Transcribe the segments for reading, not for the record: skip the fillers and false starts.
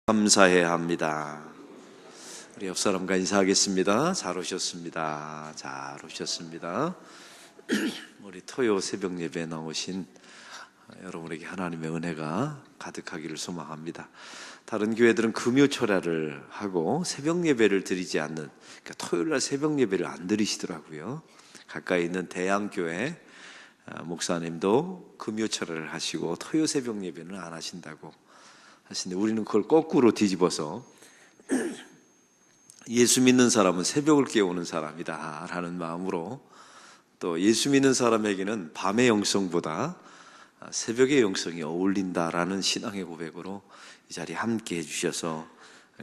감사해야 합니다. 우리 옆 사람과 인사하겠습니다. 잘 오셨습니다. 잘 오셨습니다. 우리 토요 새벽 예배에 나오신 여러분에게 하나님의 은혜가 가득하기를 소망합니다. 다른 교회들은 금요철야를 하고 새벽 예배를 드리지 않는, 그러니까 토요일날 새벽 예배를 안 드리시더라고요. 가까이 있는 대양교회 목사님도 금요철야를 하시고 토요 새벽 예배는 안 하신다고 하시는데, 우리는 그걸 거꾸로 뒤집어서 예수 믿는 사람은 새벽을 깨우는 사람이다 라는 마음으로, 또 예수 믿는 사람에게는 밤의 영성보다 새벽의 영성이 어울린다라는 신앙의 고백으로 이 자리에 함께 해주셔서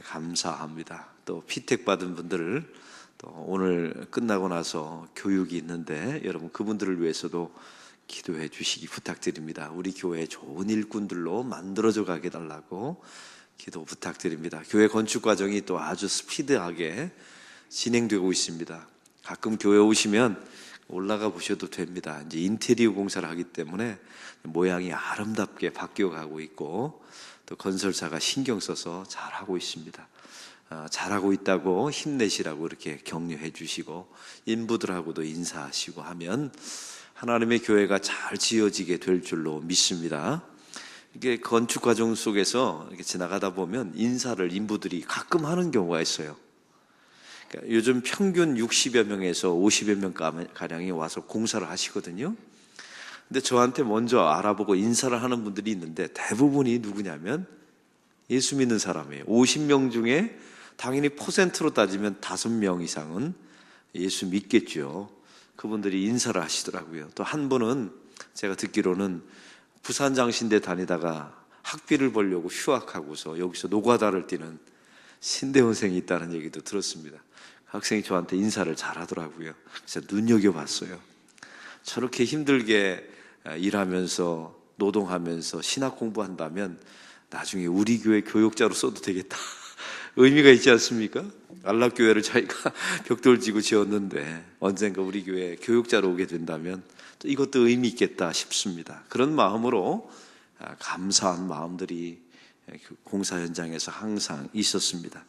감사합니다. 또 피택받은 분들을 또 오늘 끝나고 나서 교육이 있는데 여러분 그분들을 위해서도 기도해 주시기 부탁드립니다. 우리 교회 좋은 일꾼들로 만들어져 가게 달라고 기도 부탁드립니다. 교회 건축 과정이 또 아주 스피드하게 진행되고 있습니다. 가끔 교회 오시면 올라가 보셔도 됩니다. 이제 인테리어 공사를 하기 때문에 모양이 아름답게 바뀌어 가고 있고, 또 건설사가 신경 써서 잘하고 있습니다. 잘하고 있다고 힘내시라고 이렇게 격려해 주시고 인부들하고도 인사하시고 하면 하나님의 교회가 잘 지어지게 될 줄로 믿습니다. 이게 건축 과정 속에서 이렇게 지나가다 보면 인사를 인부들이 가끔 하는 경우가 있어요. 그러니까 요즘 평균 60여 명에서 50여 명 가량이 와서 공사를 하시거든요. 근데 저한테 먼저 알아보고 인사를 하는 분들이 있는데 대부분이 누구냐면 예수 믿는 사람이에요. 50명 중에 당연히 퍼센트로 따지면 5명 이상은 예수 믿겠죠. 그분들이 인사를 하시더라고요. 또 한 분은 제가 듣기로는 부산 장신대 다니다가 학비를 벌려고 휴학하고서 여기서 노가다를 뛰는 신대원생이 있다는 얘기도 들었습니다. 학생이 저한테 인사를 잘하더라고요. 그래서 눈여겨봤어요. 저렇게 힘들게 일하면서 노동하면서 신학 공부한다면 나중에 우리 교회 교육자로 써도 되겠다. 의미가 있지 않습니까? 안락교회를 자기가 벽돌 지고 지었는데 언젠가 우리 교회 교육자로 오게 된다면 또 이것도 의미 있겠다 싶습니다. 그런 마음으로 감사한 마음들이 공사 현장에서 항상 있었습니다.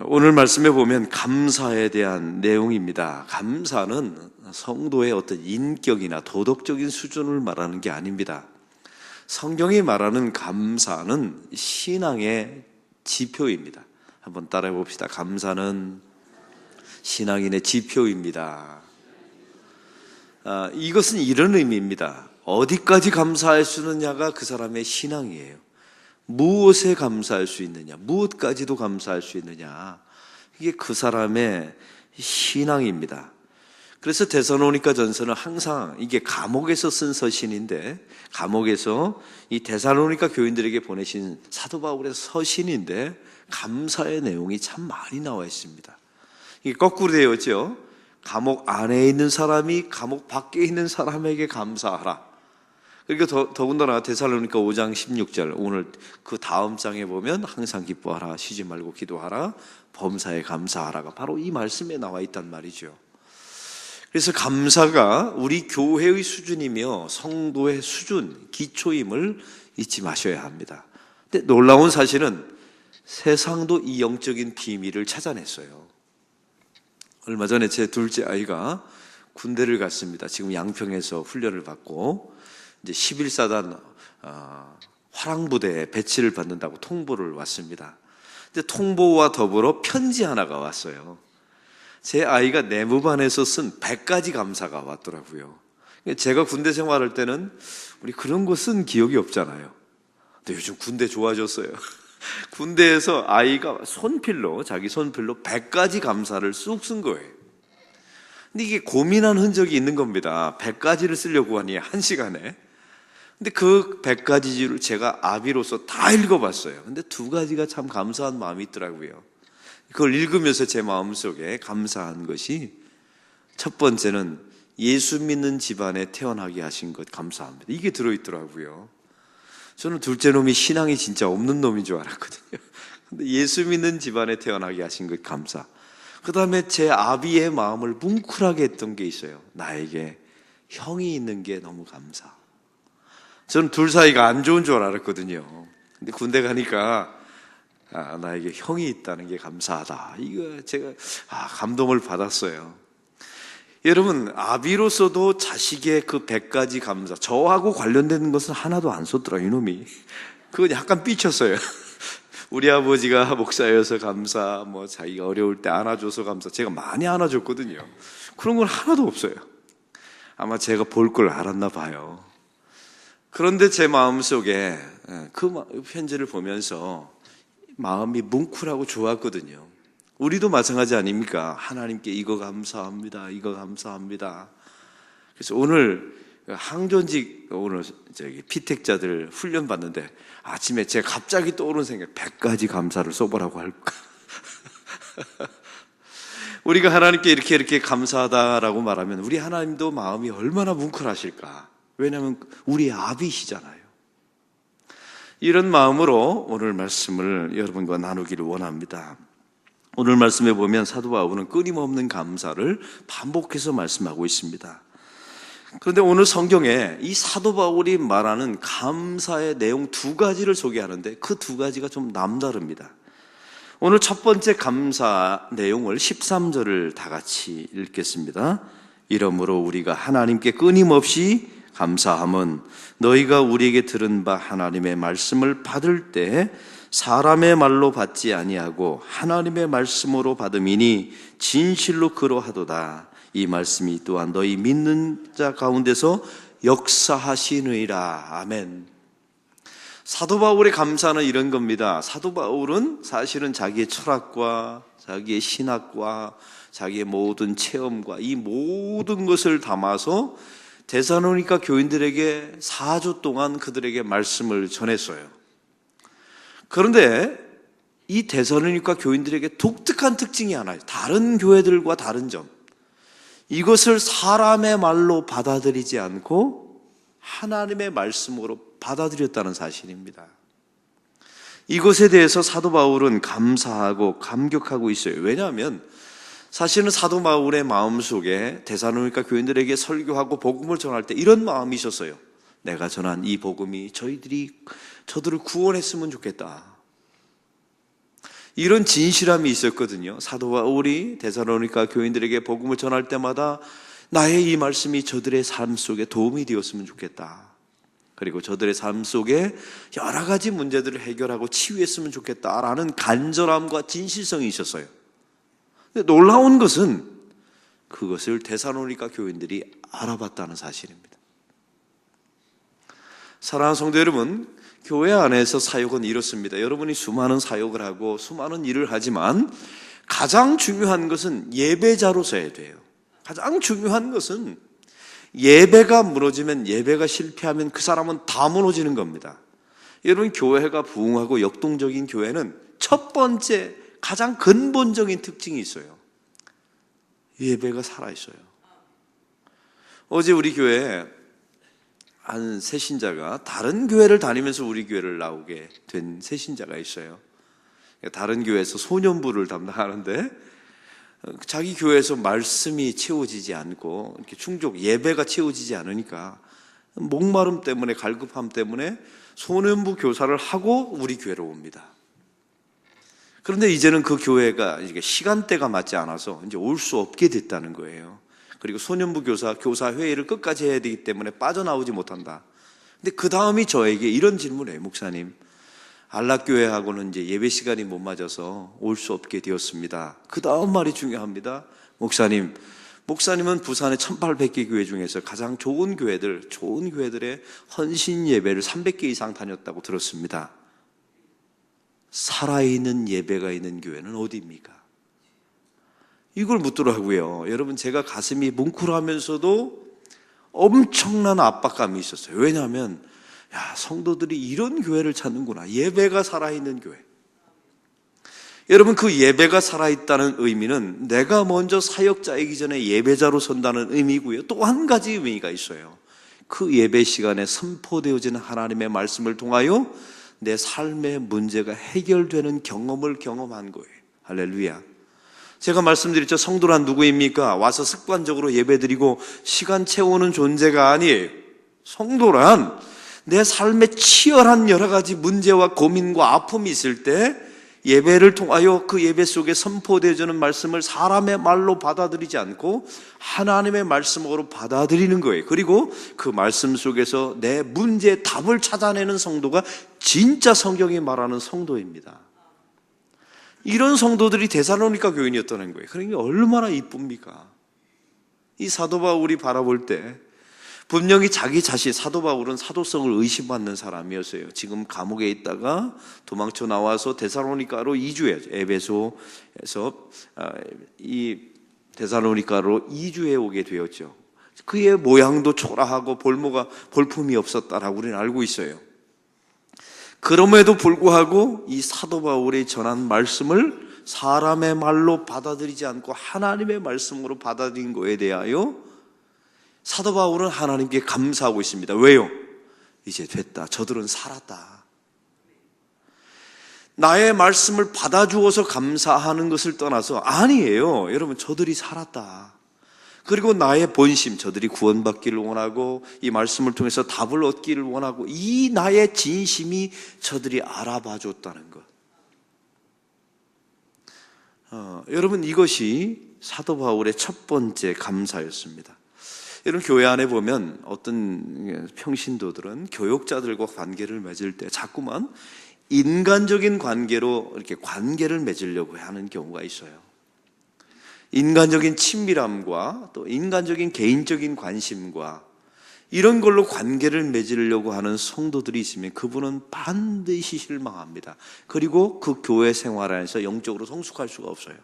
오늘 말씀에 보면 감사에 대한 내용입니다. 감사는 성도의 어떤 인격이나 도덕적인 수준을 말하는 게 아닙니다. 성경이 말하는 감사는 신앙의 지표입니다. 한번 따라해 봅시다. 감사는 신앙인의 지표입니다. 이것은 이런 의미입니다. 어디까지 감사할 수 있느냐가 그 사람의 신앙이에요. 무엇에 감사할 수 있느냐, 무엇까지도 감사할 수 있느냐, 이게 그 사람의 신앙입니다. 그래서 데살로니가 전서는 항상 이게 감옥에서 쓴 서신인데, 감옥에서 이 데살로니가 교인들에게 보내신 사도 바울의 서신인데 감사의 내용이 참 많이 나와 있습니다. 이게 거꾸로 되어 있죠. 감옥 안에 있는 사람이 감옥 밖에 있는 사람에게 감사하라. 그러니까 더군다나 데살로니가 5장 16절, 오늘 그 다음 장에 보면 항상 기뻐하라, 쉬지 말고 기도하라, 범사에 감사하라가 바로 이 말씀에 나와 있단 말이죠. 그래서 감사가 우리 교회의 수준이며 성도의 수준, 기초임을 잊지 마셔야 합니다. 근데 놀라운 사실은 세상도 이 영적인 비밀을 찾아냈어요. 얼마 전에 제 둘째 아이가 군대를 갔습니다. 지금 양평에서 훈련을 받고 이제 11사단 화랑부대에 배치를 받는다고 통보를 왔습니다. 근데 통보와 더불어 편지 하나가 왔어요. 제 아이가 내무반에서 쓴 100가지 감사가 왔더라고요. 제가 군대 생활할 때는 우리 그런 거 쓴 기억이 없잖아요. 근데 요즘 군대 좋아졌어요. 군대에서 아이가 손필로, 자기 손필로 100가지 감사를 쑥 쓴 거예요. 근데 이게 고민한 흔적이 있는 겁니다. 100가지를 쓰려고 하니 1시간에. 근데 그 100가지를 제가 아비로서 다 읽어봤어요. 근데 2가지가 참 감사한 마음이 있더라고요. 그걸 읽으면서 제 마음속에 감사한 것이, 첫 번째는 예수 믿는 집안에 태어나게 하신 것 감사합니다. 이게 들어있더라고요. 저는 둘째 놈이 신앙이 진짜 없는 놈인 줄 알았거든요. 근데 예수 믿는 집안에 태어나게 하신 것 감사. 그 다음에 제 아비의 마음을 뭉클하게 했던 게 있어요. 나에게 형이 있는 게 너무 감사. 저는 둘 사이가 안 좋은 줄 알았거든요. 근데 군대 가니까 나에게 형이 있다는 게 감사하다. 이거 제가 감동을 받았어요. 여러분, 아비로서도 자식의 그 100가지 감사, 저하고 관련된 것은 하나도 안 썼더라 이놈이. 그건 약간 삐쳤어요. 우리 아버지가 목사여서 감사, 자기가 어려울 때 안아줘서 감사. 제가 많이 안아줬거든요. 그런 건 하나도 없어요. 아마 제가 볼 걸 알았나 봐요. 그런데 제 마음속에 그 편지를 보면서 마음이 뭉클하고 좋았거든요. 우리도 마찬가지 아닙니까? 하나님께 이거 감사합니다. 이거 감사합니다. 그래서 오늘 항존직 오늘 피택자들 훈련 받는데 아침에 제가 갑자기 떠오르는 생각, 100가지 감사를 써보라고 할까? 우리가 하나님께 이렇게 감사하다라고 말하면 우리 하나님도 마음이 얼마나 뭉클하실까? 왜냐하면 우리 아비시잖아요. 이런 마음으로 오늘 말씀을 여러분과 나누기를 원합니다. 오늘 말씀에 보면 사도 바울은 끊임없는 감사를 반복해서 말씀하고 있습니다. 그런데 오늘 성경에 이 사도 바울이 말하는 감사의 내용 2가지를 소개하는데 그 2가지가 좀 남다릅니다. 오늘 첫 번째 감사 내용을 13절을 다 같이 읽겠습니다. 이러므로 우리가 하나님께 끊임없이 감사함은 너희가 우리에게 들은 바 하나님의 말씀을 받을 때 사람의 말로 받지 아니하고 하나님의 말씀으로 받음이니 진실로 그러하도다. 이 말씀이 또한 너희 믿는 자 가운데서 역사하시느니라. 아멘. 사도 바울의 감사는 이런 겁니다. 사도 바울은 사실은 자기의 철학과 자기의 신학과 자기의 모든 체험과 이 모든 것을 담아서 데살로니가 교인들에게 4주 동안 그들에게 말씀을 전했어요. 그런데 이 데살로니가 교인들에게 독특한 특징이 하나 있어요. 다른 교회들과 다른 점. 이것을 사람의 말로 받아들이지 않고 하나님의 말씀으로 받아들였다는 사실입니다. 이것에 대해서 사도 바울은 감사하고 감격하고 있어요. 왜냐하면 사실은 사도 바울의 마음속에 데살로니가 교인들에게 설교하고 복음을 전할 때 이런 마음이 있었어요. 내가 전한 이 복음이 저들을 구원했으면 좋겠다. 이런 진실함이 있었거든요. 사도 바울이 데살로니가 교인들에게 복음을 전할 때마다 나의 이 말씀이 저들의 삶 속에 도움이 되었으면 좋겠다. 그리고 저들의 삶 속에 여러 가지 문제들을 해결하고 치유했으면 좋겠다라는 간절함과 진실성이 있었어요. 근데 놀라운 것은 그것을 데살로니가 교인들이 알아봤다는 사실입니다. 사랑하는 성도 여러분, 교회 안에서 사역은 이렇습니다. 여러분이 수많은 사역을 하고 수많은 일을 하지만 가장 중요한 것은 예배자로서야 돼요. 가장 중요한 것은 예배가 무너지면, 예배가 실패하면 그 사람은 다 무너지는 겁니다. 여러분, 교회가 부흥하고 역동적인 교회는 첫 번째 가장 근본적인 특징이 있어요. 예배가 살아있어요. 어제 우리 교회에 한 새신자가 다른 교회를 다니면서 우리 교회를 나오게 된 새신자가 있어요. 다른 교회에서 소년부를 담당하는데 자기 교회에서 말씀이 채워지지 않고 이렇게 충족 예배가 채워지지 않으니까 목마름 때문에, 갈급함 때문에 소년부 교사를 하고 우리 교회로 옵니다. 그런데 이제는 그 교회가 시간대가 맞지 않아서 이제 올 수 없게 됐다는 거예요. 그리고 소년부 교사 회의를 끝까지 해야 되기 때문에 빠져나오지 못한다. 근데 그 다음이 저에게 이런 질문을 해요. 목사님, 안락교회하고는 이제 예배 시간이 못 맞아서 올 수 없게 되었습니다. 그 다음 말이 중요합니다. 목사님은 부산의 1800개 교회 중에서 가장 좋은 교회들의 헌신 예배를 300개 이상 다녔다고 들었습니다. 살아있는 예배가 있는 교회는 어디입니까? 이걸 묻더라고요. 여러분, 제가 가슴이 뭉클하면서도 엄청난 압박감이 있었어요. 왜냐하면 성도들이 이런 교회를 찾는구나. 예배가 살아있는 교회. 여러분, 그 예배가 살아있다는 의미는 내가 먼저 사역자이기 전에 예배자로 선다는 의미고요. 또 한 가지 의미가 있어요. 그 예배 시간에 선포되어지는 하나님의 말씀을 통하여 내 삶의 문제가 해결되는 경험을 경험한 거예요. 할렐루야. 제가 말씀드렸죠. 성도란 누구입니까? 와서 습관적으로 예배드리고 시간 채우는 존재가 아니에요. 성도란 내 삶에 치열한 여러 가지 문제와 고민과 아픔이 있을 때 예배를 통하여 그 예배 속에 선포되어지는 말씀을 사람의 말로 받아들이지 않고 하나님의 말씀으로 받아들이는 거예요. 그리고 그 말씀 속에서 내 문제의 답을 찾아내는 성도가 진짜 성경이 말하는 성도입니다. 이런 성도들이 데살로니가 교인이었다는 거예요. 그러니까 얼마나 이쁩니까? 이 사도 바울이 바라볼 때 분명히 자기 자신, 사도 바울은 사도성을 의심받는 사람이었어요. 지금 감옥에 있다가 도망쳐 나와서 데살로니가로 이주해요. 에베소에서 이 데살로니가로 이주해 오게 되었죠. 그의 모양도 초라하고 볼품이 없었다라고 우리는 알고 있어요. 그럼에도 불구하고 이 사도 바울이 전한 말씀을 사람의 말로 받아들이지 않고 하나님의 말씀으로 받아들인 것에 대하여 사도 바울은 하나님께 감사하고 있습니다. 왜요? 이제 됐다. 저들은 살았다. 나의 말씀을 받아주어서 감사하는 것을 떠나서 아니에요. 여러분, 저들이 살았다. 그리고 나의 본심, 저들이 구원받기를 원하고 이 말씀을 통해서 답을 얻기를 원하고 이 나의 진심이 저들이 알아봐 줬다는 것. 여러분, 이것이 사도 바울의 첫 번째 감사였습니다. 여러분, 교회 안에 보면 어떤 평신도들은 교역자들과 관계를 맺을 때 자꾸만 인간적인 관계로 이렇게 관계를 맺으려고 하는 경우가 있어요. 인간적인 친밀함과 또 인간적인 개인적인 관심과 이런 걸로 관계를 맺으려고 하는 성도들이 있으면 그분은 반드시 실망합니다. 그리고 그 교회 생활 안에서 영적으로 성숙할 수가 없어요.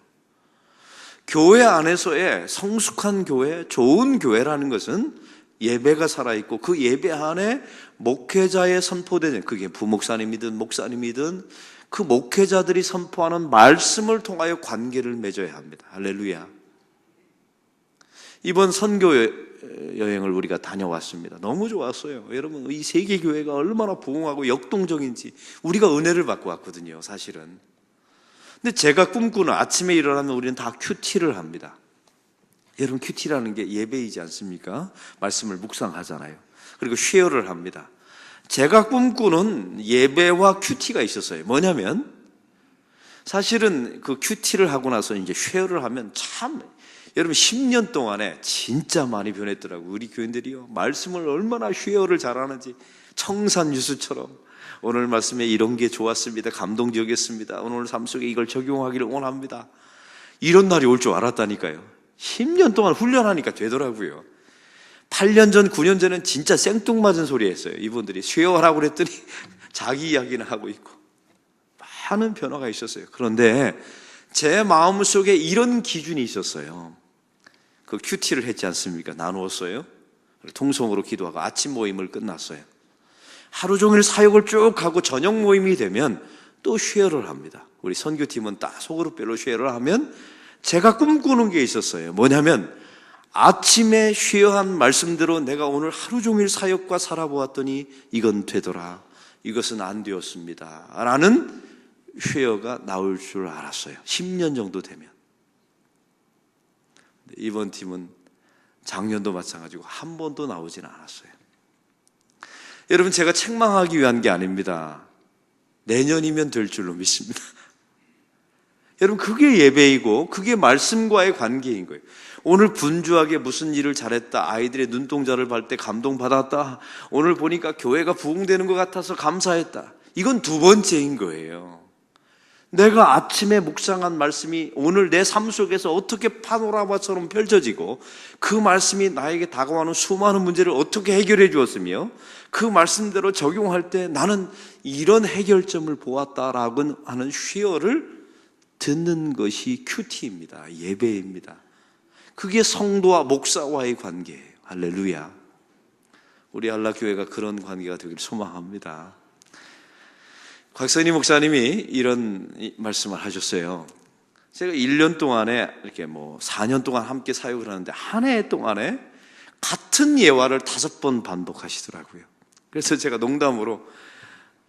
교회 안에서의 성숙한 교회, 좋은 교회라는 것은 예배가 살아있고 그 예배 안에 목회자의 선포되는, 그게 부목사님이든 목사님이든 그 목회자들이 선포하는 말씀을 통하여 관계를 맺어야 합니다. 할렐루야. 이번 선교 여행을 우리가 다녀왔습니다. 너무 좋았어요. 여러분, 이 세계 교회가 얼마나 부흥하고 역동적인지 우리가 은혜를 받고 왔거든요, 사실은. 근데 제가 꿈꾸는, 아침에 일어나면 우리는 다 큐티를 합니다. 여러분, 큐티라는 게 예배이지 않습니까? 말씀을 묵상하잖아요. 그리고 쉐어를 합니다. 제가 꿈꾸는 예배와 큐티가 있었어요. 뭐냐면 사실은 그 큐티를 하고 나서 이제 쉐어를 하면 참, 여러분, 10년 동안에 진짜 많이 변했더라고요. 우리 교인들이요, 말씀을 얼마나 쉐어를 잘하는지. 청산유수처럼 오늘 말씀에 이런 게 좋았습니다. 감동적이었습니다. 오늘 삶 속에 이걸 적용하기를 원합니다. 이런 날이 올 줄 알았다니까요. 10년 동안 훈련하니까 되더라고요. 8년 전, 9년 전엔 진짜 생뚱맞은 소리 했어요. 이분들이 쉐어하라고 그랬더니 자기 이야기는 하고 있고 많은 변화가 있었어요. 그런데 제 마음속에 이런 기준이 있었어요. 그 큐티를 했지 않습니까? 나누었어요. 통성으로 기도하고 아침 모임을 끝났어요. 하루 종일 사역을 쭉 하고 저녁 모임이 되면 또 쉐어를 합니다. 우리 선교팀은 딱 소그룹별로 쉐어를 하면 제가 꿈꾸는 게 있었어요. 뭐냐면 아침에 쉐어한 말씀대로 내가 오늘 하루 종일 사역과 살아보았더니 이건 되더라, 이것은 안 되었습니다 라는 쉐어가 나올 줄 알았어요. 10년 정도 되면. 이번 팀은 작년도 마찬가지고 한 번도 나오진 않았어요. 여러분, 제가 책망하기 위한 게 아닙니다. 내년이면 될 줄로 믿습니다. 여러분, 그게 예배이고 그게 말씀과의 관계인 거예요. 오늘 분주하게 무슨 일을 잘했다, 아이들의 눈동자를 볼 때 감동받았다, 오늘 보니까 교회가 부흥되는 것 같아서 감사했다, 이건 두 번째인 거예요. 내가 아침에 묵상한 말씀이 오늘 내 삶 속에서 어떻게 파노라마처럼 펼쳐지고 그 말씀이 나에게 다가오는 수많은 문제를 어떻게 해결해 주었으며 그 말씀대로 적용할 때 나는 이런 해결점을 보았다라고 하는 쉐어를 듣는 것이 큐티입니다. 예배입니다. 그게 성도와 목사와의 관계예요. 할렐루야. 우리 알라교회가 그런 관계가 되기를 소망합니다. 곽선희 목사님이 이런 말씀을 하셨어요. 제가 1년 동안에 이렇게 4년 동안 함께 사역을 하는데 한 해 동안에 같은 예화를 5번 반복하시더라고요. 그래서 제가 농담으로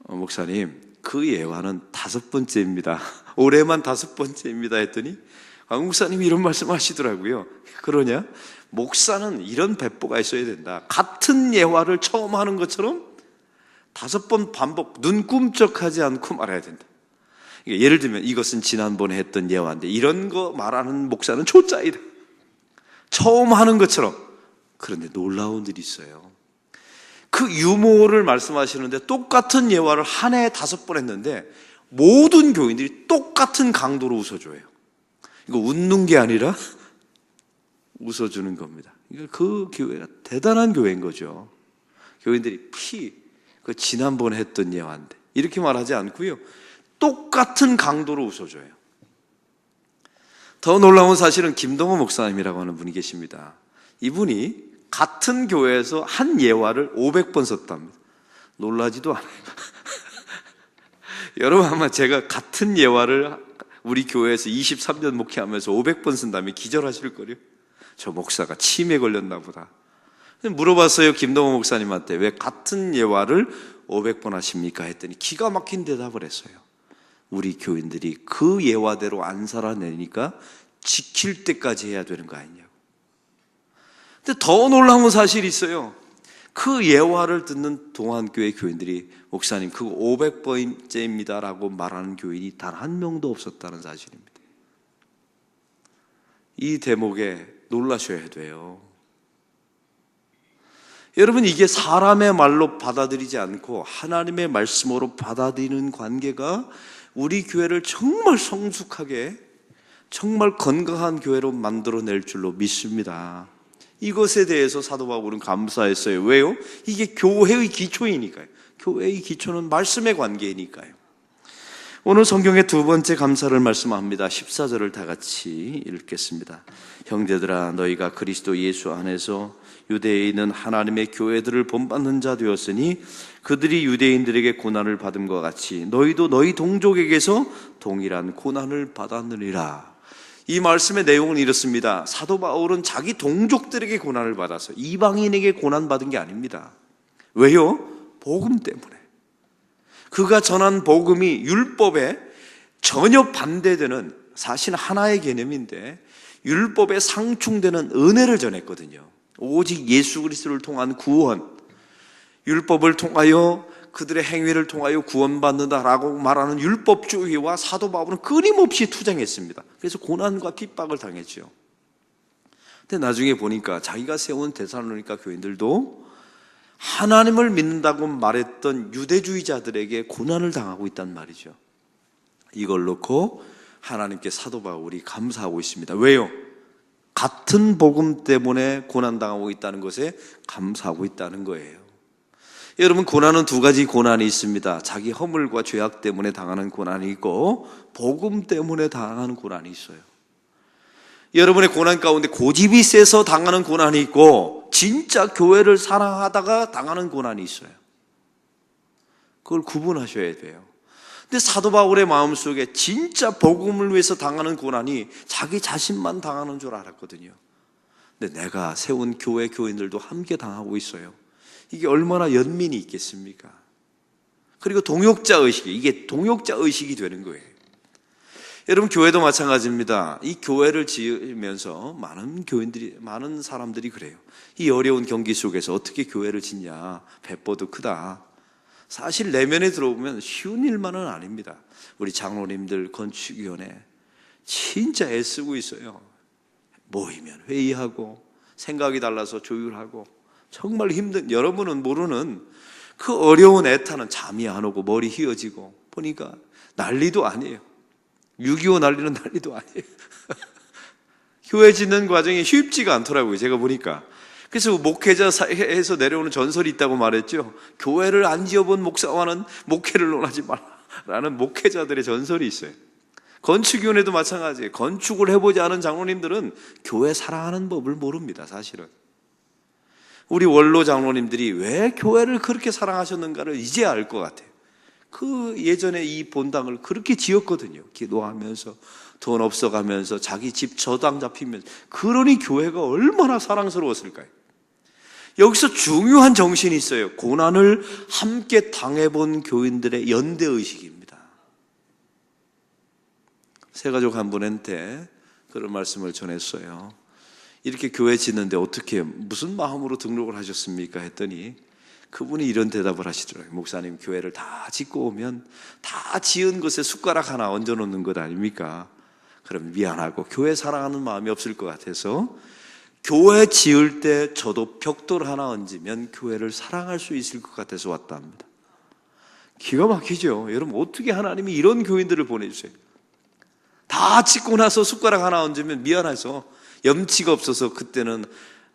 목사님, 그 예화는 5번째입니다. 올해만 5번째입니다 했더니 목사님이 이런 말씀 하시더라고요. 그러냐? 목사는 이런 배포가 있어야 된다. 같은 예화를 처음 하는 것처럼 5번 반복, 눈 꿈쩍하지 않고 말해야 된다. 그러니까 예를 들면 이것은 지난번에 했던 예화인데 이런 거 말하는 목사는 초짜이다. 처음 하는 것처럼. 그런데 놀라운 일이 있어요. 그 유머를 말씀하시는데 똑같은 예화를 한 해에 5번 했는데 모든 교인들이 똑같은 강도로 웃어줘요. 이거 웃는 게 아니라 웃어주는 겁니다. 그 교회가 대단한 교회인 거죠. 교인들이 그 지난번에 했던 예화인데 이렇게 말하지 않고요. 똑같은 강도로 웃어줘요. 더 놀라운 사실은 김동호 목사님이라고 하는 분이 계십니다. 이분이 같은 교회에서 한 예화를 500번 썼답니다. 놀라지도 않아요. 여러분 아마 제가 같은 예화를 우리 교회에서 23년 목회하면서 500번 쓴다면 기절하실 거예요. 저 목사가 치매에 걸렸나 보다. 물어봤어요. 김동호 목사님한테 왜 같은 예화를 500번 하십니까? 했더니 기가 막힌 대답을 했어요. 우리 교인들이 그 예화대로 안 살아내니까 지킬 때까지 해야 되는 거 아니냐고. 근데 더 놀라운 사실이 있어요. 그 예화를 듣는 동안교회 교인들이 목사님 그거 500번째입니다 라고 말하는 교인이 단 한 명도 없었다는 사실입니다. 이 대목에 놀라셔야 돼요. 여러분 이게 사람의 말로 받아들이지 않고 하나님의 말씀으로 받아들이는 관계가 우리 교회를 정말 성숙하게 정말 건강한 교회로 만들어낼 줄로 믿습니다. 이것에 대해서 사도 바울은 감사했어요. 왜요? 이게 교회의 기초이니까요. 교회의 기초는 말씀의 관계이니까요. 오늘 성경의 두 번째 감사를 말씀합니다. 14절을 다 같이 읽겠습니다. 형제들아 너희가 그리스도 예수 안에서 유대에 있는 하나님의 교회들을 본받는 자 되었으니 그들이 유대인들에게 고난을 받음과 같이 너희도 너희 동족에게서 동일한 고난을 받았느니라. 이 말씀의 내용은 이렇습니다. 사도 바울은 자기 동족들에게 고난을 받았어요. 이방인에게 고난받은 게 아닙니다. 왜요? 복음 때문에. 그가 전한 복음이 율법에 전혀 반대되는 사실 하나의 개념인데 율법에 상충되는 은혜를 전했거든요. 오직 예수 그리스도를 통한 구원, 율법을 통하여 그들의 행위를 통하여 구원받는다라고 말하는 율법주의와 사도 바울은 끊임없이 투쟁했습니다. 그래서 고난과 핍박을 당했죠. 근데 나중에 보니까 자기가 세운 데살로니가 교인들도 하나님을 믿는다고 말했던 유대주의자들에게 고난을 당하고 있단 말이죠. 이걸 놓고 하나님께 사도 바울이 감사하고 있습니다. 왜요? 같은 복음 때문에 고난당하고 있다는 것에 감사하고 있다는 거예요. 여러분 고난은 두 가지 고난이 있습니다. 자기 허물과 죄악 때문에 당하는 고난이 있고 복음 때문에 당하는 고난이 있어요. 여러분의 고난 가운데 고집이 세서 당하는 고난이 있고 진짜 교회를 사랑하다가 당하는 고난이 있어요. 그걸 구분하셔야 돼요. 근데 사도 바울의 마음속에 진짜 복음을 위해서 당하는 고난이 자기 자신만 당하는 줄 알았거든요. 근데 내가 세운 교회 교인들도 함께 당하고 있어요. 이게 얼마나 연민이 있겠습니까? 그리고 동역자 의식이, 이게 동역자 의식이 되는 거예요. 여러분 교회도 마찬가지입니다. 이 교회를 지으면서 많은 사람들이 그래요. 이 어려운 경기 속에서 어떻게 교회를 짓냐, 배포도 크다. 사실 내면에 들어보면 쉬운 일만은 아닙니다. 우리 장로님들 건축위원회 진짜 애쓰고 있어요. 모이면 회의하고 생각이 달라서 조율하고 정말 힘든, 여러분은 모르는 그 어려운 애타는 잠이 안 오고 머리 휘어지고 보니까 난리도 아니에요. 6.25 난리는 난리도 아니에요. 교회 짓는 과정이 쉽지가 않더라고요. 제가 보니까. 그래서 목회자 사이에서 내려오는 전설이 있다고 말했죠. 교회를 안 지어본 목사와는 목회를 논하지 말라라는 목회자들의 전설이 있어요. 건축위원회도 마찬가지예요. 건축을 해보지 않은 장로님들은 교회 사랑하는 법을 모릅니다. 사실은. 우리 원로 장로님들이 왜 교회를 그렇게 사랑하셨는가를 이제 알 것 같아요. 그 예전에 이 본당을 그렇게 지었거든요. 기도하면서 돈 없어가면서 자기 집 저당 잡히면서. 그러니 교회가 얼마나 사랑스러웠을까요? 여기서 중요한 정신이 있어요. 고난을 함께 당해본 교인들의 연대의식입니다. 새가족 한 분한테 그런 말씀을 전했어요. 이렇게 교회 짓는데 어떻게 무슨 마음으로 등록을 하셨습니까? 했더니 그분이 이런 대답을 하시더라고요. 목사님, 교회를 다 짓고 오면 다 지은 곳에 숟가락 하나 얹어 놓는 것 아닙니까? 그럼 미안하고 교회 사랑하는 마음이 없을 것 같아서 교회 지을 때 저도 벽돌 하나 얹으면 교회를 사랑할 수 있을 것 같아서 왔다 합니다. 기가 막히죠. 여러분, 어떻게 하나님이 이런 교인들을 보내주세요? 다 짓고 나서 숟가락 하나 얹으면 미안해서 염치가 없어서 그때는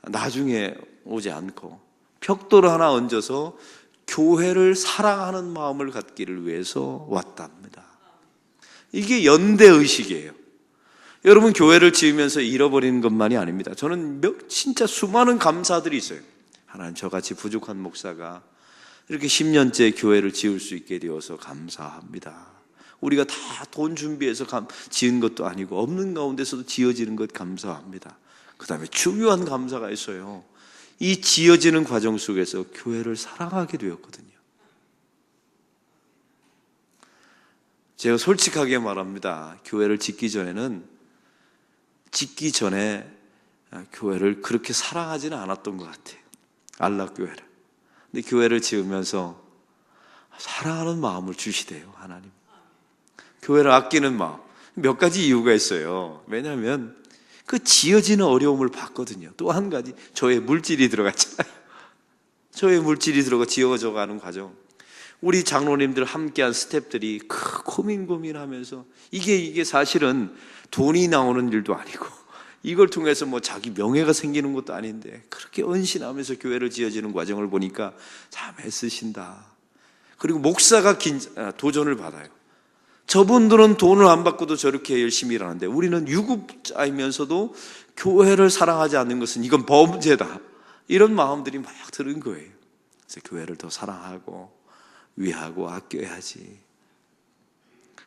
나중에 오지 않고 벽돌 하나 얹어서 교회를 사랑하는 마음을 갖기를 위해서 왔다 합니다. 이게 연대의식이에요. 여러분, 교회를 지으면서 잃어버리는 것만이 아닙니다. 저는 진짜 수많은 감사들이 있어요. 하나님, 저같이 부족한 목사가 이렇게 10년째 교회를 지을 수 있게 되어서 감사합니다. 우리가 다 돈 준비해서 지은 것도 아니고 없는 가운데서도 지어지는 것 감사합니다. 그 다음에 중요한 감사가 있어요. 이 지어지는 과정 속에서 교회를 사랑하게 되었거든요. 제가 솔직하게 말합니다. 교회를 짓기 전에 교회를 그렇게 사랑하지는 않았던 것 같아요. 안락교회를. 근데 교회를 지으면서 사랑하는 마음을 주시대요, 하나님. 교회를 아끼는 마음. 몇 가지 이유가 있어요. 왜냐하면 그 지어지는 어려움을 봤거든요. 또 한 가지, 저의 물질이 들어갔잖아요. 저의 물질이 들어가 지어져 가는 과정. 우리 장로님들 함께한 스태프들이 고민하면서 이게 사실은 돈이 나오는 일도 아니고 이걸 통해서 뭐 자기 명예가 생기는 것도 아닌데 그렇게 헌신하면서 교회를 지어지는 과정을 보니까 참 애쓰신다. 그리고 목사가 도전을 받아요. 저분들은 돈을 안 받고도 저렇게 열심히 일하는데 우리는 유급자이면서도 교회를 사랑하지 않는 것은 이건 범죄다. 이런 마음들이 막 드는 거예요. 그래서 교회를 더 사랑하고 위하고 아껴야지.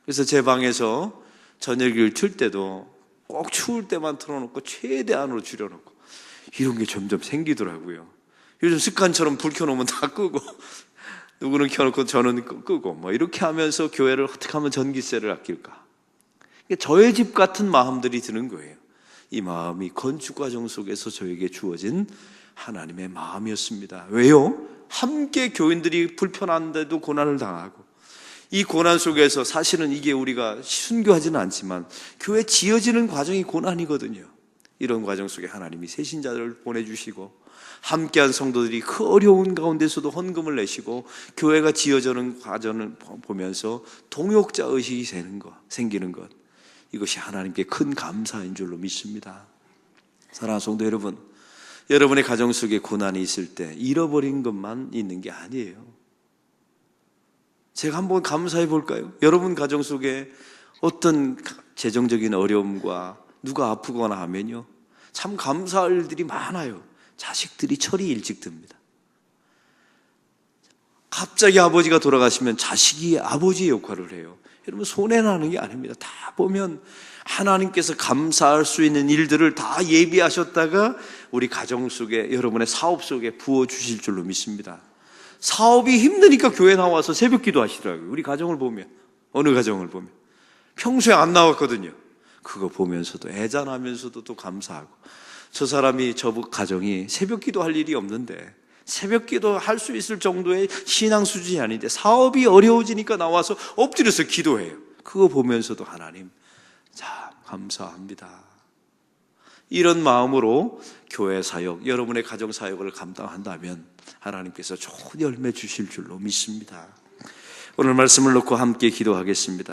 그래서 제 방에서 저녁을 틀 때도 꼭 추울 때만 틀어놓고 최대한으로 줄여놓고 이런 게 점점 생기더라고요. 요즘 습관처럼 불 켜놓으면 다 끄고 누구는 켜놓고 저는 끄고 뭐 이렇게 하면서 교회를 어떻게 하면 전기세를 아낄까? 저의 집 같은 마음들이 드는 거예요. 이 마음이 건축 과정 속에서 저에게 주어진 하나님의 마음이었습니다. 왜요? 함께 교인들이 불편한데도 고난을 당하고 이 고난 속에서 사실은 이게 우리가 순교하지는 않지만 교회 지어지는 과정이 고난이거든요. 이런 과정 속에 하나님이 새신자들을 보내주시고 함께한 성도들이 그 어려운 가운데서도 헌금을 내시고 교회가 지어지는 과정을 보면서 동역자 의식이 생기는 것, 이것이 하나님께 큰 감사인 줄로 믿습니다. 사랑하는 성도 여러분, 여러분의 가정 속에 고난이 있을 때 잃어버린 것만 있는 게 아니에요. 제가 한번 감사해 볼까요? 여러분 가정 속에 어떤 재정적인 어려움과 누가 아프거나 하면요, 참 감사할 일들이 많아요. 자식들이 철이 일찍 듭니다. 갑자기 아버지가 돌아가시면 자식이 아버지의 역할을 해요. 여러분, 손해나는 게 아닙니다. 다 보면 하나님께서 감사할 수 있는 일들을 다 예비하셨다가 우리 가정 속에, 여러분의 사업 속에 부어주실 줄로 믿습니다. 사업이 힘드니까 교회 나와서 새벽 기도 하시더라고요. 우리 가정을 보면, 어느 가정을 보면 평소에 안 나왔거든요. 그거 보면서도 애잔하면서도 또 감사하고, 저 사람이, 저 가정이 새벽 기도 할 일이 없는데 새벽 기도 할 수 있을 정도의 신앙 수준이 아닌데 사업이 어려워지니까 나와서 엎드려서 기도해요. 그거 보면서도 하나님 참 감사합니다. 이런 마음으로 교회 사역, 여러분의 가정 사역을 감당한다면 하나님께서 좋은 열매 주실 줄로 믿습니다. 오늘 말씀을 놓고 함께 기도하겠습니다.